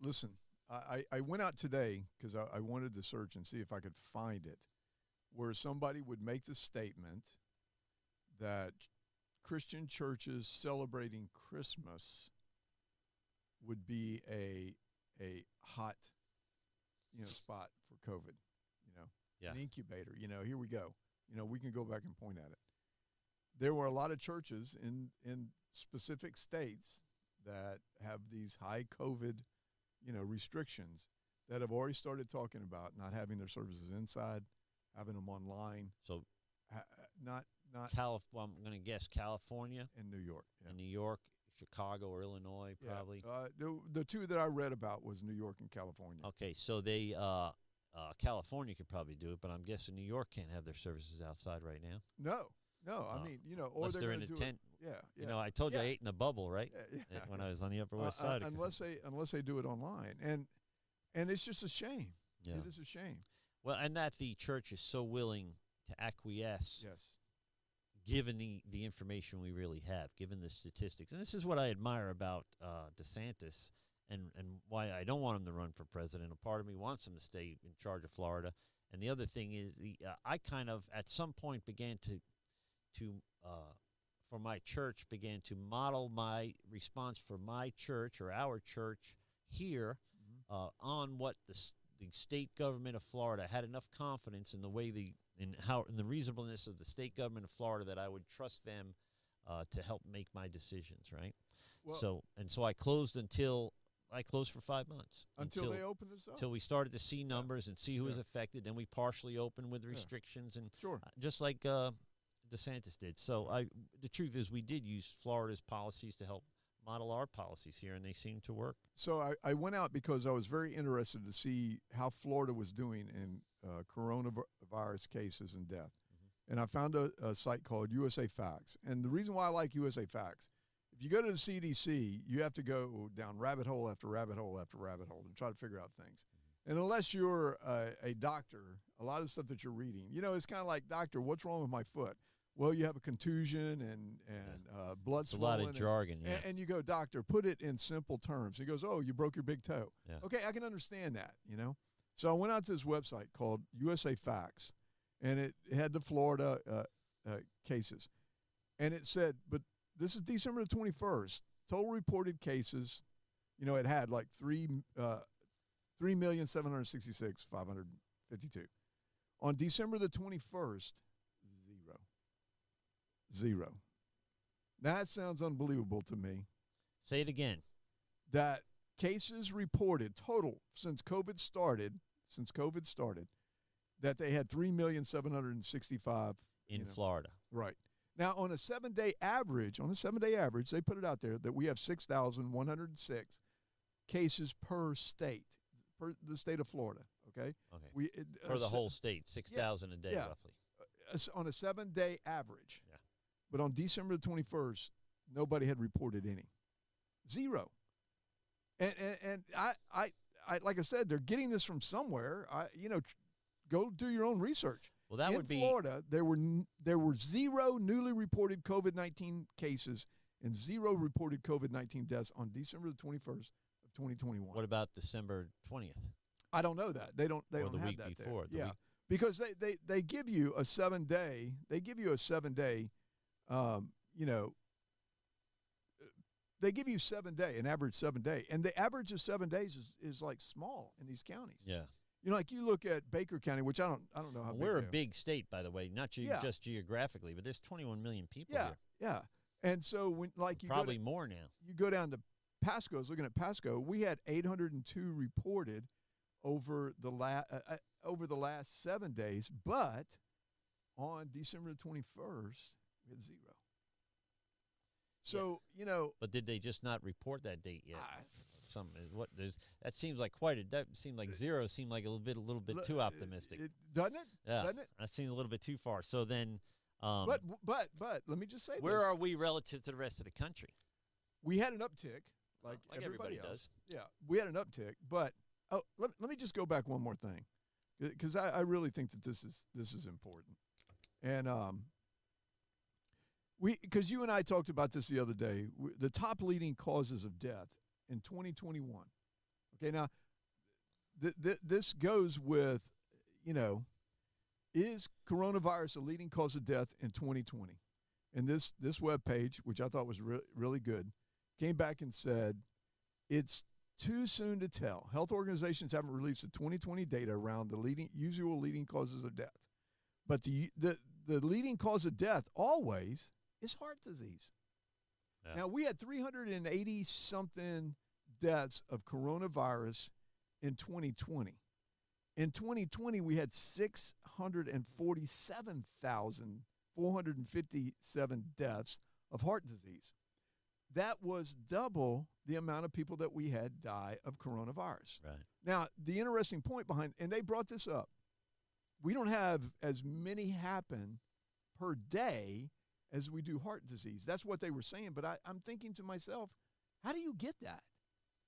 listen, I went out today because I wanted to search and see if I could find it, where somebody would make the statement that Christian churches celebrating Christmas would be a hot, spot for COVID, an incubator, here we go. We can go back and point at it. There were a lot of churches in specific states that have these high COVID, restrictions that have already started talking about not having their services inside, having them online. So not well, I'm going to guess California and New York. And New York, Chicago, or Illinois, probably. The two that I read about was New York and California. Okay, so they California could probably do it, but I'm guessing New York can't have their services outside right now. No. I mean, or unless they're in a tent. Yeah. I told you I ate in a bubble, right? Yeah. When I was on the Upper West Side. Unless they do it online, and it's just a shame. Yeah. It is a shame. Well, and that the church is so willing to acquiesce. Yes. Given the information we really have, given the statistics. And this is what I admire about DeSantis and why I don't want him to run for president. A part of me wants him to stay in charge of Florida. And the other thing is, I kind of, at some point, began to for my church, began to model my response for my church or our church here on what the state government of Florida had enough confidence in the way in the reasonableness of the state government of Florida that I would trust them to help make my decisions, right? Well, so I closed for 5 months until they opened us up. Until we started to see numbers and see who was affected. Then we partially opened with restrictions and just like DeSantis did. So the truth is, we did use Florida's policies to help model our policies here, and they seem to work. So I went out because I was very interested to see how Florida was doing in coronavirus cases and death. Mm-hmm. And I found a site called USA Facts. And the reason why I like USA Facts, if you go to the CDC, you have to go down rabbit hole after rabbit hole after rabbit hole to try to figure out things. Mm-hmm. And unless you're a doctor, a lot of the stuff that you're reading, it's kind of like, doctor, what's wrong with my foot? Well, you have a contusion and blood swelling. A lot of jargon, and you go, doctor, put it in simple terms. He goes, oh, you broke your big toe. Yeah. Okay, I can understand that, So I went out to this website called USA Facts, and it had the Florida cases. And it said, but this is December the 21st, total reported cases, it had like 3,766,552. On December the 21st, zero. That sounds unbelievable to me. Say it again. That cases reported total since COVID started, that they had 3,765,000 in Florida. Right. Now on a 7-day average, they put it out there that we have 6,106 cases per state, per the state of Florida. Okay. For the whole state, 6,000 a day, yeah. roughly. on a 7-day average. Yeah. But on December the 21st, nobody had reported any. Zero. And I like I said, they're getting this from somewhere. Go do your own research. Well, that in would be Florida. There were zero newly reported COVID-19 cases and zero reported COVID-19 deaths on December the 21st of 2021. What about December 20th? I don't know that. They don't or have the week that before. there. Yeah, because they give you a 7-day. They give you a 7-day. They give you 7-day, an average 7-day, and the average of 7 days is like small in these counties. Yeah. Like you look at Baker County, which I don't know how big we're a they are. big state, by the way, not just geographically, but there's 21 million people here. Yeah. And so when you probably more now. You go down to Pasco. I was looking at Pasco. We had 802 reported over the last 7 days, but on December the 21st, we had zero. So but did they just not report that date yet? That seems like that seemed like zero seemed like a little bit too optimistic. Doesn't it? Yeah, doesn't it? That seems a little bit too far. So then, but let me just say, where are we relative to the rest of the country? We had an uptick, like everybody else. does. Yeah, we had an uptick, but let me just go back one more thing, because I really think that this is important, and because you and I talked about this the other day, the top leading causes of death in 2021. Okay, now this goes with, is coronavirus a leading cause of death in 2020? And this webpage, which I thought was really good, came back and said it's too soon to tell. Health organizations haven't released the 2020 data around the usual leading causes of death, but the leading cause of death always is heart disease. Yeah. Now, we had 380-something deaths of coronavirus in 2020. In 2020, we had 647,457 deaths of heart disease. That was double the amount of people that we had die of coronavirus. Right. Now, the interesting point behind, and they brought this up, we don't have as many happen per day as we do heart disease. That's what they were saying, but I'm thinking to myself, how do you get that?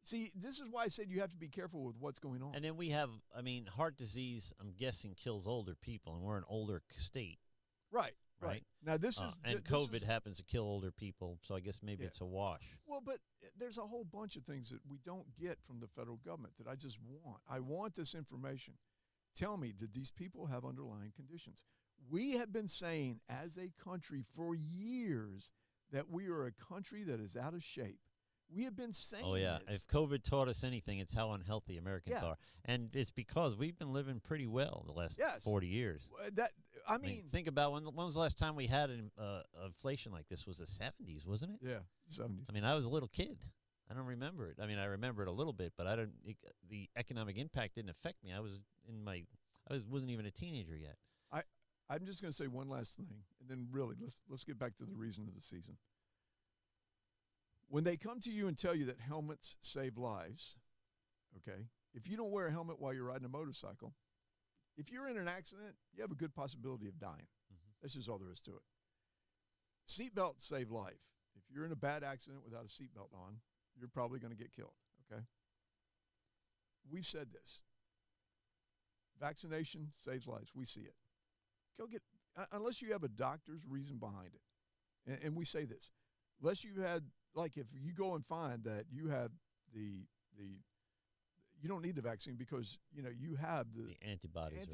See, this is why I said you have to be careful with what's going on. And then we have, heart disease, I'm guessing, kills older people, and we're an older state. Right. Now, this is... and COVID happens to kill older people, so I guess maybe it's a wash. Well, but there's a whole bunch of things that we don't get from the federal government that I just want. I want this information. Tell me, did these people have underlying conditions? We have been saying as a country for years that we are a country that is out of shape. We have been saying this. If COVID taught us anything, it's how unhealthy Americans are. And it's because we've been living pretty well the last 40 years. I mean, think about when was the last time we had an inflation like this? Was the 70s, wasn't it? Yeah, 70s. I was a little kid. I don't remember it. I remember it a little bit, but the economic impact didn't affect me. I wasn't even a teenager yet. I'm just going to say one last thing, and then really let's get back to the reason of the season. When they come to you and tell you that helmets save lives, okay, if you don't wear a helmet while you're riding a motorcycle, if you're in an accident, you have a good possibility of dying. Mm-hmm. That's just all there is to it. Seatbelts save life. If you're in a bad accident without a seatbelt on, you're probably going to get killed, okay? We've said this. Vaccination saves lives. We see it. Go get, unless you have a doctor's reason behind it. And we say this. Unless you had, like if you go and find that you have you don't need the vaccine because, you have the antibodies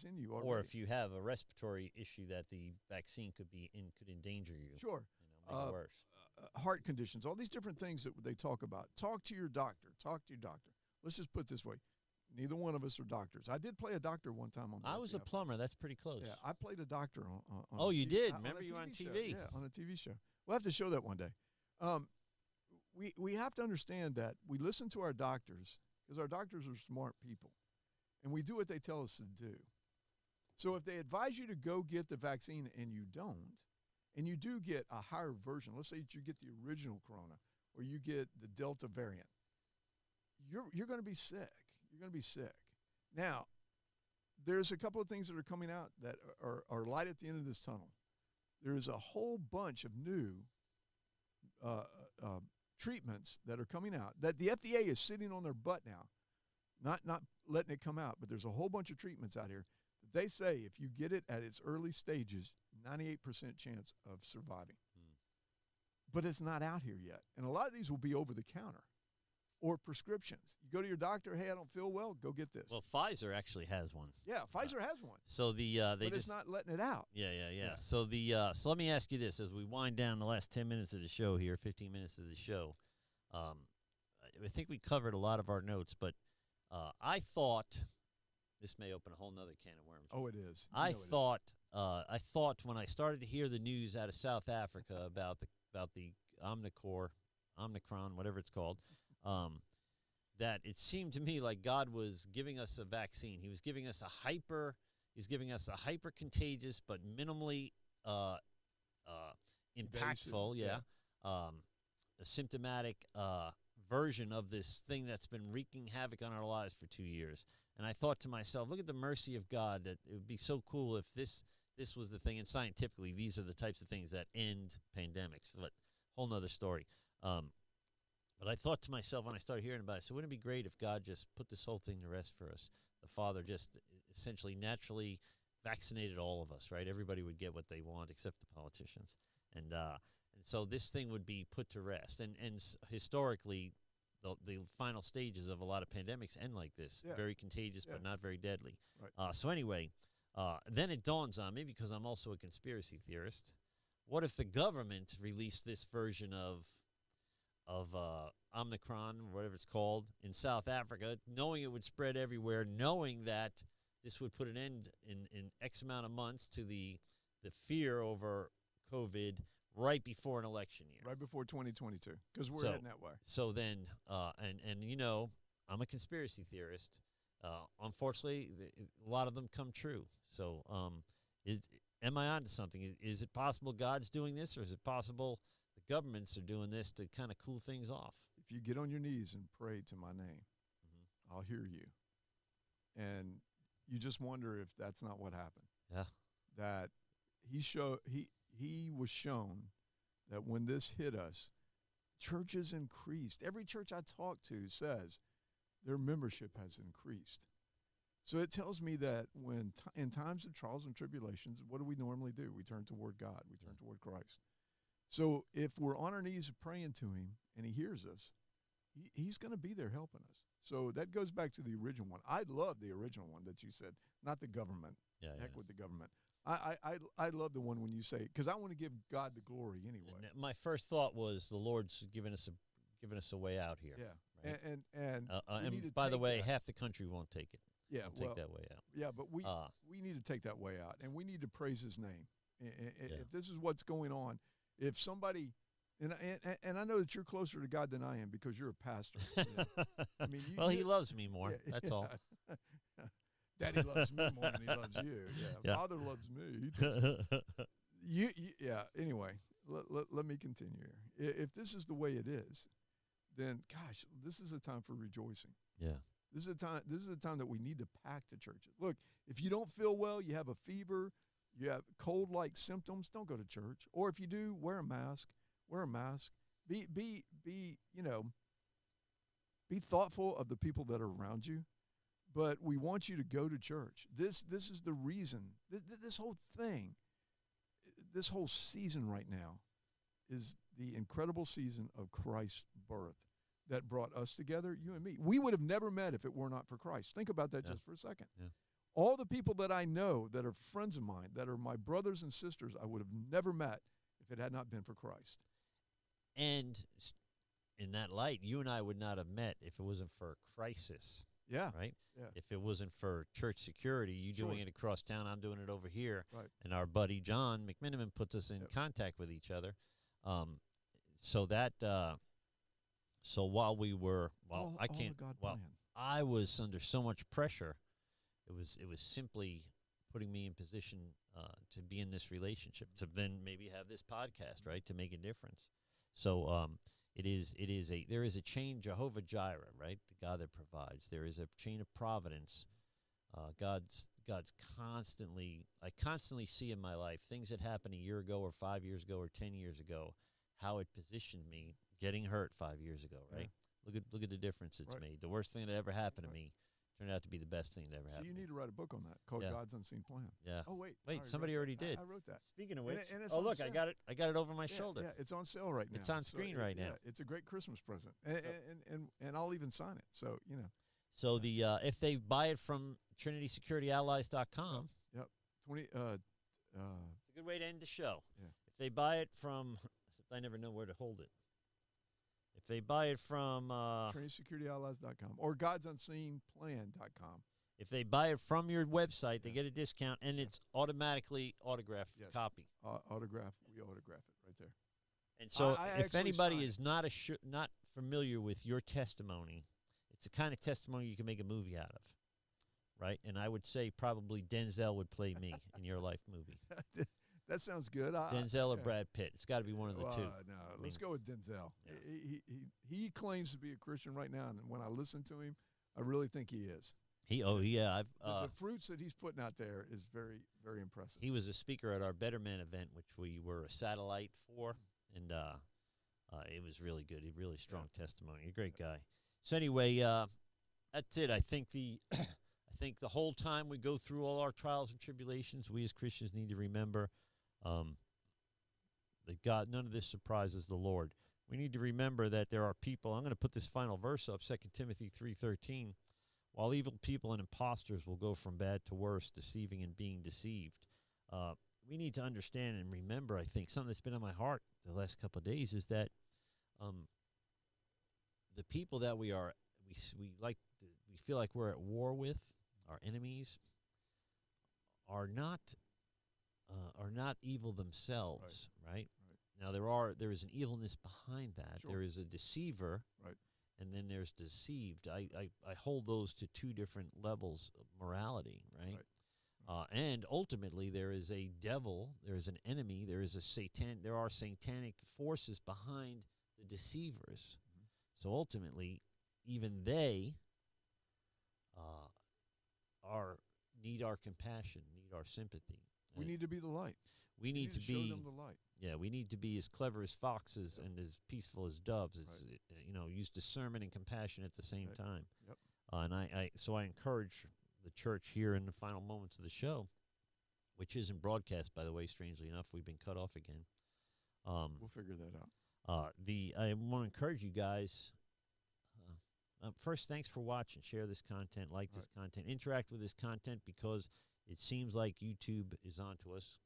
in you already. Or if you have a respiratory issue that the vaccine could endanger you. Sure. Make it worse. Heart conditions, all these different things that they talk about. Talk to your doctor. Let's just put it this way. Neither one of us are doctors. I did play a doctor one time on. I was a plumber. That's pretty close. Yeah, I played a doctor on. Oh, you did? Remember you were on TV? Yeah, on a TV show. We'll have to show that one day. We have to understand that we listen to our doctors because our doctors are smart people, and we do what they tell us to do. So if they advise you to go get the vaccine and you don't, and you do get a higher version, let's say that you get the original corona or you get the Delta variant, you're going to be sick. You're going to be sick. Now, there's a couple of things that are coming out that are light at the end of this tunnel. There's a whole bunch of new treatments that are coming out that the FDA is sitting on their butt now, not letting it come out. But there's a whole bunch of treatments out here that they say if you get it at its early stages, 98% chance of surviving. But it's not out here yet. And a lot of these will be over the counter or prescriptions. You go to your doctor, hey, I don't feel well, go get this. Well, Pfizer actually has one. Yeah, Pfizer has one. So but it's not letting it out. Yeah. So so let me ask you this as we wind down the last 10 minutes of the show here, 15 minutes of the show. I think we covered a lot of our notes, but I thought this may open a whole nother can of worms. Oh, it is. I thought when I started to hear the news out of South Africa about the Omicron, whatever it's called, that it seemed to me like God was giving us a vaccine. He was giving us a hyper contagious but minimally impactful, a symptomatic version of this thing that's been wreaking havoc on our lives for 2 years. And I thought to myself, look at the mercy of God, that it would be so cool if this was the thing. And scientifically, these are the types of things that end pandemics. But whole nother story. But I thought to myself when I started hearing about it, so wouldn't it be great if God just put this whole thing to rest for us? The Father just essentially naturally vaccinated all of us, right? Everybody would get what they want except the politicians. And so this thing would be put to rest. And historically, the final stages of a lot of pandemics end like this. Yeah. Very contagious, but not very deadly. Right. So anyway, then it dawns on me, because I'm also a conspiracy theorist, what if the government released this version of Omicron, whatever it's called, in South Africa, knowing it would spread everywhere, knowing that this would put an end in X amount of months to the fear over COVID right before an election year. Right before 2022, because we're heading that way. So then, and you know, I'm a conspiracy theorist. Unfortunately, a lot of them come true. So am I onto something? Is it possible God's doing this, or is it possible the governments are doing this to kind of cool things off? If you get on your knees and pray to my name, I'll hear you. And you just wonder if that's not what happened. Yeah. That he was shown that when this hit us, churches increased. Every church I talk to says their membership has increased. So it tells me that when in times of trials and tribulations, what do we normally do? We turn toward God. We turn toward Christ. So if we're on our knees praying to him and he hears us, he's going to be there helping us. So that goes back to the original one. I love the original one that you said, not the government. Heck with the government. I love the one when you say, because I want to give God the glory anyway. And my first thought was the Lord's given us a way out here. Yeah, right? and by the way, half the country won't take it. Yeah, take that way out. Yeah, but we need to take that way out, and we need to praise his name. If this is what's going on, if somebody, and I know that you're closer to God than I am because you're a pastor. You know? I mean, well, he loves me more. That's all. Daddy loves me more than he loves you. Yeah. Father loves me. Anyway, let me continue here. If this is the way it is, then gosh, this is a time for rejoicing. Yeah. This is a time that we need to pack the churches. Look, if you don't feel well, you have a fever, you have cold-like symptoms, don't go to church. Or if you do, wear a mask. Wear a mask. Be thoughtful of the people that are around you. But we want you to go to church. This is the reason. This whole thing, this whole season right now is the incredible season of Christ's birth that brought us together, you and me. We would have never met if it were not for Christ. Think about that just for a second. Yeah. All the people that I know that are friends of mine, that are my brothers and sisters, I would have never met if it had not been for Christ. And in that light, you and I would not have met if it wasn't for crisis. Yeah. Right? Yeah. If it wasn't for church security, you doing it across town, I'm doing it over here. Right. And our buddy John McMiniman puts us in contact with each other. So while we were, I was under so much pressure. It was simply putting me in position to be in this relationship, to then maybe have this podcast, right, to make a difference. So there is a chain, Jehovah Jireh, right, the God that provides. There is a chain of providence God's constantly, I constantly see in my life things that happened a year ago or 5 years ago or 10 years ago, how it positioned me getting hurt 5 years ago, right? Yeah. Look at the difference it's made. The worst thing that ever happened to me turned out to be the best thing that ever happened. So you need to write a book on that called God's Unseen Plan. Yeah. Oh wait, somebody already did. I wrote that. Speaking of which, oh look, I got it over my shoulder. Yeah, it's on sale right now. It's on screen right now. Yeah, it's a great Christmas present, and I'll even sign it. So you know. So the if they buy it from TrinitySecurityAllies.com. Yep. It's a good way to end the show. Yeah. If they buy it from, I never know where to hold it. If they buy it from TrinitySecurityAllies.com or God'sUnseenPlan.com. If they buy it from your website, they get a discount, and it's automatically autographed copy. We autograph it right there. And so, if anybody is not familiar with your testimony, it's the kind of testimony you can make a movie out of, right? And I would say probably Denzel would play me in your life movie. That sounds good. Denzel or Brad Pitt. It's got to be one of the two. No, let's go with Denzel. Yeah. He claims to be a Christian right now, and when I listen to him, I really think he is. The fruits that he's putting out there is very, very impressive. He was a speaker at our Better Man event, which we were a satellite for, and it was really good. A really strong testimony. A great guy. So anyway, that's it. I think the whole time we go through all our trials and tribulations, we as Christians need to remember that God, none of this surprises the Lord. We need to remember that there are people. I'm going to put this final verse up, 2 Timothy 3:13. While evil people and impostors will go from bad to worse, deceiving and being deceived. We need to understand and remember, I think, something that's been on my heart the last couple of days is that the people that we feel like we're at war with, our enemies, are not evil themselves, right? Now there is an evilness behind that. Sure. There is a deceiver, right, and then there's deceived. I hold those to two different levels of morality, right? And ultimately, there is a devil, there is an enemy, there are satanic forces behind the deceivers. Mm-hmm. So ultimately, even they need our compassion, need our sympathy. We need to be the light. We need to show them the light. Yeah, we need to be as clever as foxes and as peaceful as doves. It's, use discernment and compassion at the same time. Yep. And I encourage the church here in the final moments of the show, which isn't broadcast, by the way, strangely enough. We've been cut off again. We'll figure that I out. want to encourage you guys. First, thanks for watching. Share this content, like this content, interact with this content, because it seems like YouTube is onto us.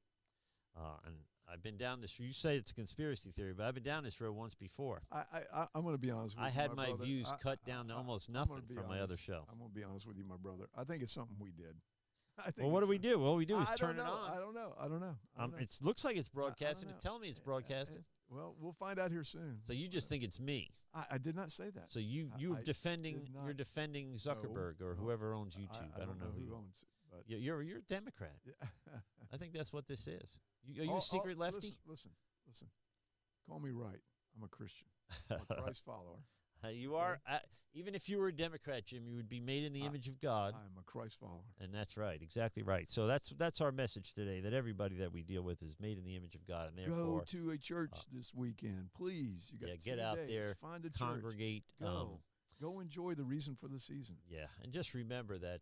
And I've been down this. You say it's a conspiracy theory, but I've been down this road once before. I'm going to be honest with you. I had my views cut down to almost nothing from my other show. I'm going to be honest with you, my brother. I think it's something we did. Well, what do we do? All we do is turn it on. I don't know. It looks like it's broadcasting. It's telling me it's broadcasting. Well, we'll find out here soon. So you just think it's me? I did not say that. So you're defending Zuckerberg or whoever owns YouTube. I don't know who owns it. But you're a Democrat. I think that's what this is. Are you a secret lefty? Listen. Call me right. I'm a Christian. I'm a Christ follower. You are. Even if you were a Democrat, Jim, you would be made in the image of God. I'm a Christ follower. And that's right. Exactly right. So that's our message today, that everybody that we deal with is made in the image of God. And therefore, go to a church this weekend, please. You got 2 get out days. there, find a congregate. Church. Go enjoy the reason for the season. Yeah, and just remember that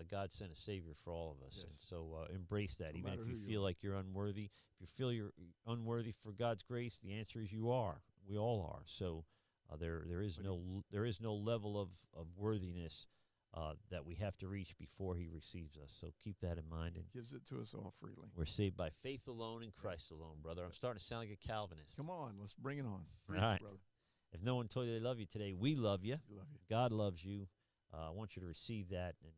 God sent a Savior for all of us. Yes. And so embrace that. No Even if you you feel like you're unworthy, if you feel you're unworthy for God's grace, the answer is you are. We all are. So there is no level of worthiness that we have to reach before He receives us. So keep that in mind. And gives it to us all freely. We're saved by faith alone in Christ alone, brother. I'm starting to sound like a Calvinist. Come on, let's bring it on. All right. Brother. If no one told you they love you today, we love you. We love you. God loves you. I want you to receive that and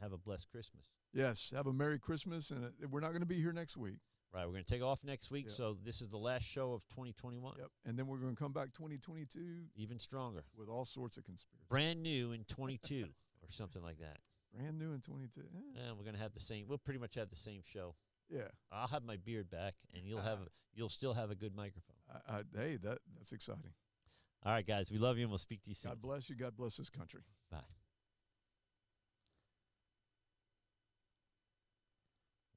have a blessed Christmas. Yes, have a Merry Christmas, and we're not going to be here next week. Right, we're going to take off next week, so this is the last show of 2021. Yep, and then we're going to come back 2022. Even stronger. With all sorts of conspiracies. Brand new in 22 or something like that. Brand new in 22. Yeah, we're going to have we'll pretty much have the same show. Yeah. I'll have my beard back, and you'll still have a good microphone. Hey, that's exciting. All right, guys, we love you, and we'll speak to you soon. God bless you. God bless this country. Bye.